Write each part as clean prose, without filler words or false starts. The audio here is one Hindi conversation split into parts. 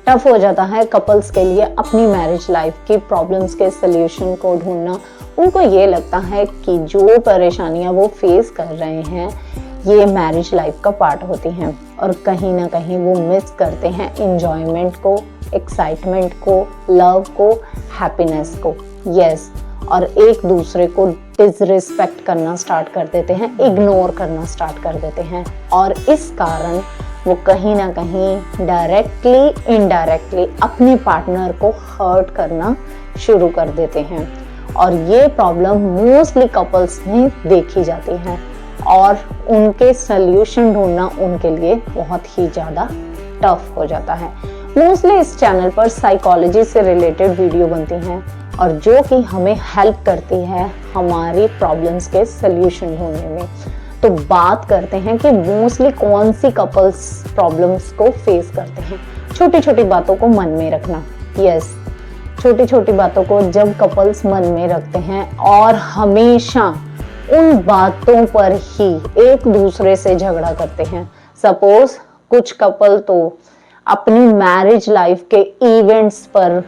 टफ हो जाता है कपल्स के लिए अपनी मैरिज लाइफ की प्रॉब्लम्स के सल्यूशन को ढूंढना। उनको ये लगता है कि जो परेशानियां वो फेस कर रहे हैं ये मैरिज लाइफ का पार्ट होती हैं, और कहीं ना कहीं वो मिस करते हैं एंजॉयमेंट को, एक्साइटमेंट को, लव को, हैप्पीनेस को। यस, और एक दूसरे को डिसरिस्पेक्ट करना स्टार्ट कर देते हैं, इग्नोर करना स्टार्ट कर देते हैं, और इस कारण वो कहीं ना कहीं डायरेक्टली इनडायरेक्टली अपने पार्टनर को हर्ट करना शुरू कर देते हैं। और ये प्रॉब्लम मोस्टली कपल्स में देखी जाती है, और उनके सल्यूशन ढूंढना उनके लिए बहुत ही ज़्यादा टफ हो जाता है। मोस्टली इस चैनल पर साइकोलॉजी से रिलेटेड वीडियो बनती हैं, और जो कि हमें हेल्प करती है हमारी प्रॉब्लम्स के सल्यूशन ढूंढने में। तो बात करते हैं कि मोस्टली कौन सी कपल्स प्रॉब्लम्स को फेस करते हैं। छोटी छोटी बातों को मन में रखना। यस, छोटी छोटी बातों को जब कपल्स मन में रखते हैं और हमेशा उन बातों पर ही एक दूसरे से झगड़ा करते हैं। सपोज कुछ कपल तो अपनी मैरिज लाइफ के इवेंट्स पर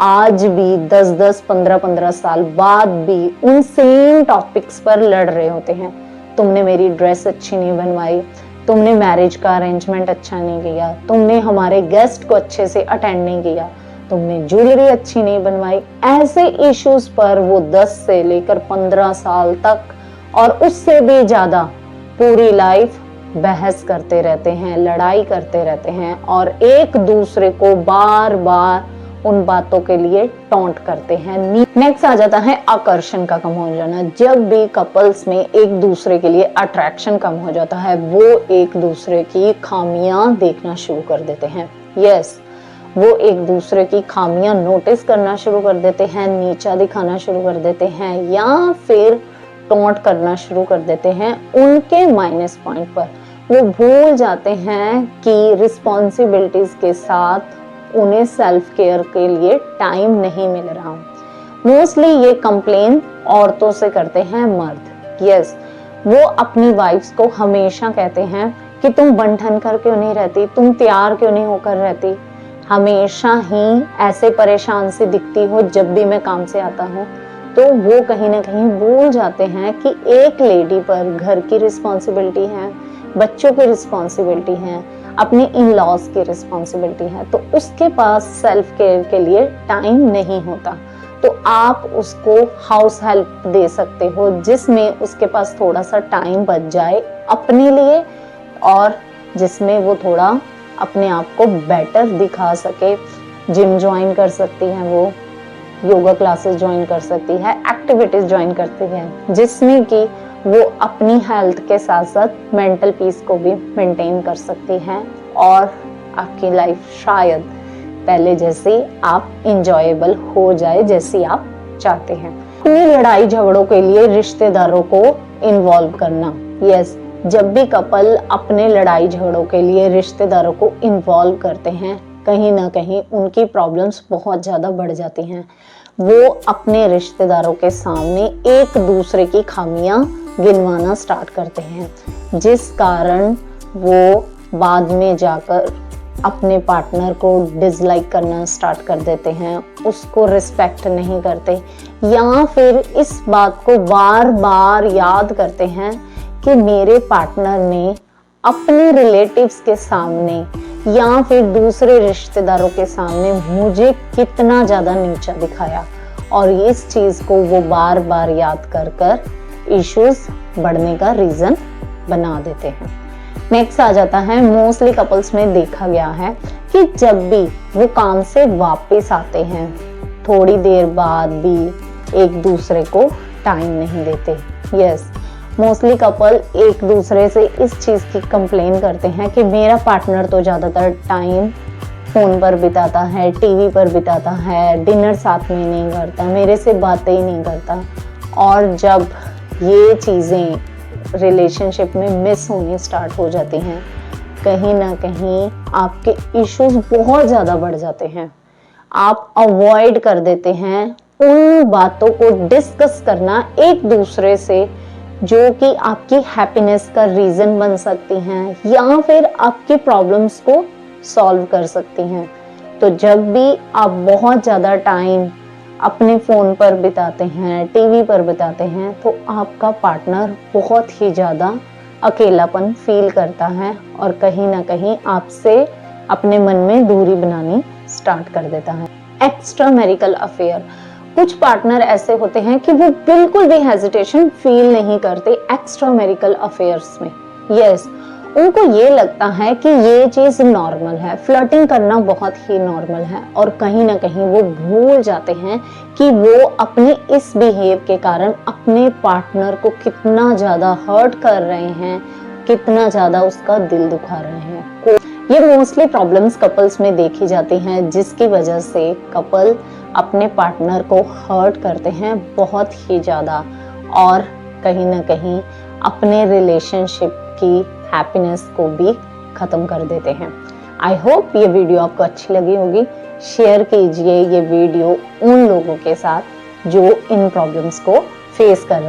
आज भी 10-10, 15-15 साल बाद भी उन सेम टॉपिक्स पर लड़ रहे होते हैं। तुमने मेरी ड्रेस अच्छी नहीं बनवाई, तुमने मैरिज का अरेंजमेंट अच्छा नहीं किया, तुमने हमारे गेस्ट को अच्छे से अटेंड नहीं किया, तुमने ज्वेलरी अच्छी नहीं बनवाई। ऐसे इश्यूज पर वो 10 से लेकर 15 साल तक और उससे भी ज्यादा पूरी लाइफ बहस करते रहते हैं, लड़ाई करते रहते हैं, और एक दूसरे को बार बार उन बातों के लिए टॉन्ट करते हैं। नेक्स्ट आ जाता है आकर्षण का कम हो जाना। जब भी कपल्स में एक दूसरे के लिए अट्रैक्शन कम हो जाता है, वो एक दूसरे की खामियां देखना शुरू कर देते हैं। यस, वो एक दूसरे की खामियां नोटिस करना शुरू कर देते हैं, नीचा दिखाना शुरू कर देते हैं, या फिर टॉन्ट करना शुरू कर देते हैं उनके माइनस पॉइंट पर। वो भूल जाते हैं कि रिस्पॉन्सिबिलिटीज के साथ उन्हें सेल्फ केयर के लिए टाइम नहीं मिल रहा। मोस्टली ये कंप्लेन औरतों से करते हैं मर्द। यस, वो अपनी वाइफ्स को हमेशा कहते हैं कि तुम बन-ठन कर क्यों नहीं रहती, तुम तैयार क्यों नहीं होकर रहती, हमेशा ही ऐसे परेशान सी दिखती हो जब भी मैं काम से आता हूँ। तो वो कहीं ना कहीं भूल जाते हैं कि एक लेडी पर घर की रिस्पॉन्सिबिलिटी है, बच्चों की रिस्पॉन्सिबिलिटी है, अपनी इन लॉज की रिस्पॉन्सिबिलिटी है, तो उसके पास सेल्फ केयर के लिए टाइम नहीं होता। तो आप उसको हाउस हेल्प दे सकते हो जिसमें उसके पास थोड़ा सा टाइम बच जाए अपने लिए, और जिसमें वो थोड़ा अपने आप को बेटर दिखा सके। जिम ज्वाइन कर सकती है, वो योगा क्लासेस ज्वाइन कर सकती है, एक्टिविटीज ज्वाइन करती है, जिसमें कि वो अपनी हेल्थ के साथ साथ मेंटल पीस को भी मेंटेन कर सकती हैं, और आपकी लाइफ शायद पहले जैसी आप इंजॉयबल हो जाए जैसी आप चाहते हैं। अपनी लड़ाई झगड़ों के लिए रिश्तेदारों को इन्वॉल्व करना। यस, जब भी कपल अपने लड़ाई झगड़ों के लिए रिश्तेदारों को इन्वॉल्व करते हैं, कहीं ना कहीं उनकी प्रॉब्लम्स बहुत ज़्यादा बढ़ जाती हैं। वो अपने रिश्तेदारों के सामने एक दूसरे की खामियां गिनवाना स्टार्ट करते हैं, जिस कारण वो बाद में जाकर अपने पार्टनर को डिसलाइक करना स्टार्ट कर देते हैं, उसको रिस्पेक्ट नहीं करते, या फिर इस बात को बार बार याद करते हैं कि मेरे पार्टनर ने अपने रिलेटिव्स के सामने या फिर दूसरे रिश्तेदारों के सामने मुझे कितना ज़्यादा नीचा दिखाया, और इस चीज़ को वो बार बार याद कर कर इश्यूज बढ़ने का रीज़न बना देते हैं। नेक्स्ट आ जाता है, मोस्टली कपल्स में देखा गया है कि जब भी वो काम से वापस आते हैं, थोड़ी देर बाद भी एक दूसरे को टाइम नहीं देते। यस, मोस्टली कपल एक दूसरे से इस चीज़ की कंप्लेन करते हैं कि मेरा पार्टनर तो ज़्यादातर टाइम फ़ोन पर बिताता है, टीवी पर बिताता है, डिनर साथ में नहीं करता, मेरे से बातें ही नहीं करता। और जब ये चीज़ें रिलेशनशिप में मिस होनी स्टार्ट हो जाती हैं, कहीं ना कहीं आपके इश्यूज बहुत ज़्यादा बढ़ जाते हैं। आप अवॉइड कर देते हैं उन बातों को डिस्कस करना एक दूसरे से जो कि आपकी हैप्पीनेस का रीज़न बन सकती हैं या फिर आपकी प्रॉब्लम्स को सॉल्व कर सकती हैं। तो जब भी आप बहुत ज़्यादा टाइम अपने फ़ोन पर बिताते हैं, टीवी पर बिताते हैं, तो आपका पार्टनर बहुत ही ज़्यादा अकेलापन फील करता है और कहीं ना कहीं आपसे अपने मन में दूरी बनानी स्टार्ट कर देता है। एक्स्ट्रा मैरिटल अफेयर, कुछ पार्टनर ऐसे होते हैं कि वो बिल्कुल भी हेजिटेशन फील नहीं करते एक्स्ट्रा मैरिटल अफेयर्स में। यस, उनको ये लगता है कि ये चीज नॉर्मल है, फ्लर्टिंग करना बहुत ही नॉर्मल है, और कहीं ना कहीं वो भूल जाते हैं कि वो अपने इस बिहेव के कारण अपने पार्टनर को कितना ज्यादा हर्ट कर रहे हैं, कितना ज्यादा उसका दिल दुखा रहे हैं। ये मोस्टली प्रॉब्लम्स कपल्स में देखी जाती हैं, जिसकी वजह से कपल अपने पार्टनर को हर्ट करते हैं बहुत ही ज्यादा, और कहीं ना कहीं अपने रिलेशनशिप की हैप्पीनेस को भी खत्म कर देते हैं। आई होप ये वीडियो आपको अच्छी लगी होगी। शेयर कीजिए ये वीडियो उन लोगों के साथ जो इन प्रॉब्लम्स को फेस कर रहे हैं।